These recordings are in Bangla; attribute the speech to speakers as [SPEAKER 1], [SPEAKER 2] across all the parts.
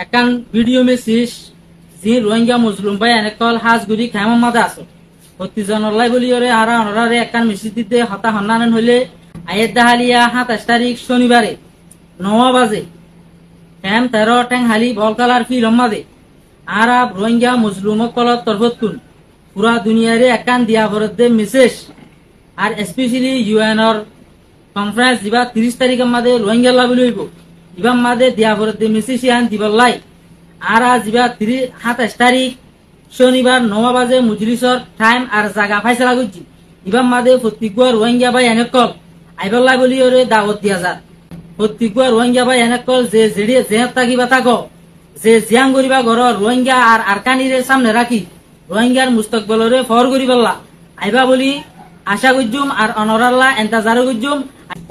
[SPEAKER 1] একান ভিডিও মেসেজ যে রোহিঙ্গা মুসলিম ভাই এনেকল হাজগুড়ি খেমা মাদা আছো প্রতিজনলাই বলি ওরে আরা অনরারে একান মেসেজ দিতে হতা হন্নানন হইলে আয়ের দাহালিয়া 27 তারিখ শনিবারে 9 বাজে খেম 13 টেং হালি বলকালার ফিল মাদে আরব রোহিঙ্গা মুসলিম কলত তরফতুন পুরা দুনিয়ারে একান দিয়া বরদে মেসেজ আর স্পেশালি ইউএনর কনফারেন্স দিবা 30 তারিখের মাদে রোহিঙ্গা লাবলি হইব ইবাম মাদে দিয়া বরদে মেসেজ ইয়ান দিবলাই আর আজিবা 27 তারিখ শনিবার 9 বাজে মুজলিসর টাইম আর জায়গা ফাইসলা করছি ইবাম মাদে প্রত্যেকবার রোহিঙ্গা ভাই এনেকল আইবল্লাই বলি ওরে দাওয়াত দিয়া যা প্রত্যেকবার রোহিঙ্গা ভাই এনেকল যে জেড়িয়ে যে তাকিবা থাকো যে জিয়াং করিবা ঘর রোহিঙ্গা আর আরকানিরে সামনে রাখি রোহিঙ্গার মুস্তকবলরে ফর করি বললা আইবা বলি আশা করজুম আর অনরাল্লাহ এন্তাজার করজুম।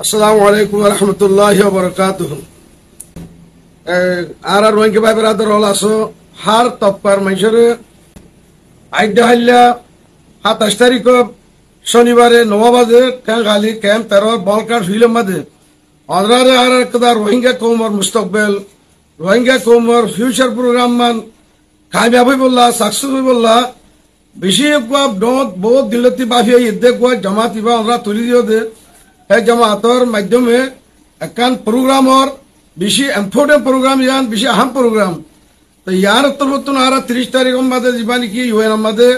[SPEAKER 2] আসসালামু আলাইকুম ওয়া রাহমাতুল্লাহি ওয়া বারাকাতুহু। আর রোহিঙ্গা ভাই ব্রাদার হল আসো হার তপকার মাইসরে আইডা হাল্লা 27 তারিখ শনিবারে 9 বাজে খালি ক্যাম্প 13 বলকার ফিল্ম মাঝে অনরারে আর কদা রোহিঙ্গা কৌমর মুস্তকবেল রোহিঙ্গা কৌমর ফিউচার প্রোগ্রাম মান কামিয়াব হইবল্লা সাকসেস হইবল্লা বেশি বহুত দিলতি বাফিয়া ইদ্দে কোয়া জামাত ইবা আমরা তুলি দিও দে এই জামাতর মাধ্যমে একান প্রোগ্রামর বেশি ইম্পর্টেন্ট প্রোগ্রাম ইয়ান বেশি আহম প্রোগ্রাম তো ইয়ার তরফতুন আর 30 তারিখ মাদে জীবানি কি ইউএন মাদে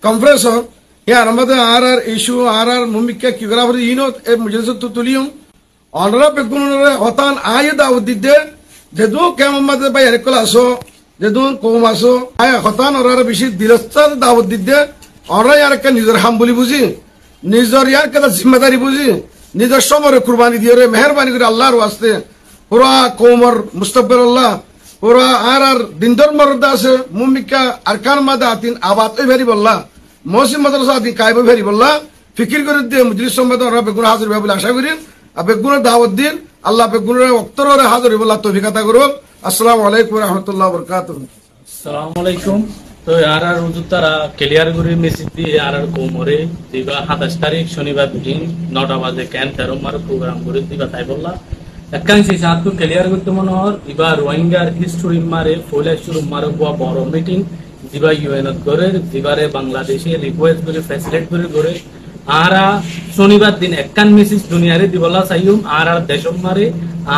[SPEAKER 2] কনফারেন্স ইয়ার মাদে আর ইস্যু আর মুমিকা কি করা পরে ইনো এ মজলিস তো তুলিও অনরা বেগুনরে হতান আয় দাওয়াত দিতে যেদু কেমন মাদে ভাই এরকল আসো যেদু কম আসো আয় হতান ওরা বেশি দিলস্তার দাওয়াত দিতে ওরা ইয়ার একটা নিজের হাম বলি বুঝি নিজের ইয়ার একটা জিম্মেদারি বুঝি নিজের সমরে কুরবানি দিয়ে রে মেহরবানি করে আল্লাহর ওয়াস্তে পুরা কৌমর মুস্তকবিরুল্লাহ পুরা আর দিন ধর্মরদা আছে মুমিকা আরকান মাদা আতিন আবাদ ওই ভেরি বললা মহসিন মাদ্রাসা আতিন কাইব ভেরি বললা ফিকির করে দিয়ে মুজলিস সম্মেদ ওরা বেগুন হাজির হবে বলে আশা করি আর বেগুনের দাওয়াত দিন আল্লাহ বেগুনের অক্তরে হাজির হইব আল্লাহ তৌফিক আতা করুন। আসসালামু আলাইকুম ওয়া রাহমাতুল্লাহি ওয়া বারাকাতুহু।
[SPEAKER 3] আসসালামু আলাইকুম। তো আর রুজু তারা ক্লিয়ার করে মেসেজ দিয়ে আর কোমরে দিবা 27 তারিখ শনিবার দিন 9টা বাজে ক্যাম্প 13 মার প্রোগ্রাম করে দিবা তাই বললা একাংশে সাতু ক্লিয়ার করতে মনে হর এবার রোহিঙ্গার হিস্টরি মারে ফলে শুরু মারে বড় মিটিং দিবা ইউএন করে দিবারে বাংলাদেশে রিকোয়েস্ট করে ফ্যাসিলিটেট করে আরা শনিবার দিন একান মেসেজ দুনিয়ারে দিবলা চাইম আর দেশম মারে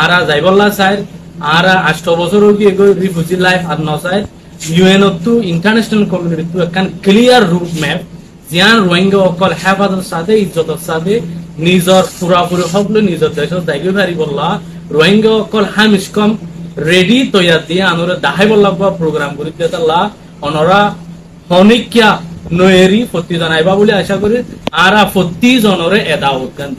[SPEAKER 3] আর যাইবল্লা চাই আর 8 বছর কি রিফিউজি লাইফ আর নসাই UN to international community to একান ক্লিয়ার রুট ম্যাপ জিয়ান রোহিঙ্গা অকল হেফাজতের সাথে ইজ্জতের সাথে নিজর পুরাপুরি সকলে নিজের দেশের দায়িত্ব ভারি বললা রোহিঙ্গা অকল হামিস কম রেডি তৈয়ার দিয়ে আনরে দাহাই বললা প্রোগ্রাম করে দিয়ে তাল্লা অনরা হনিকিয়া নয়েরি প্রতি জানাইবা বলে আশা করি আর প্রতি জনরে এদাওত গান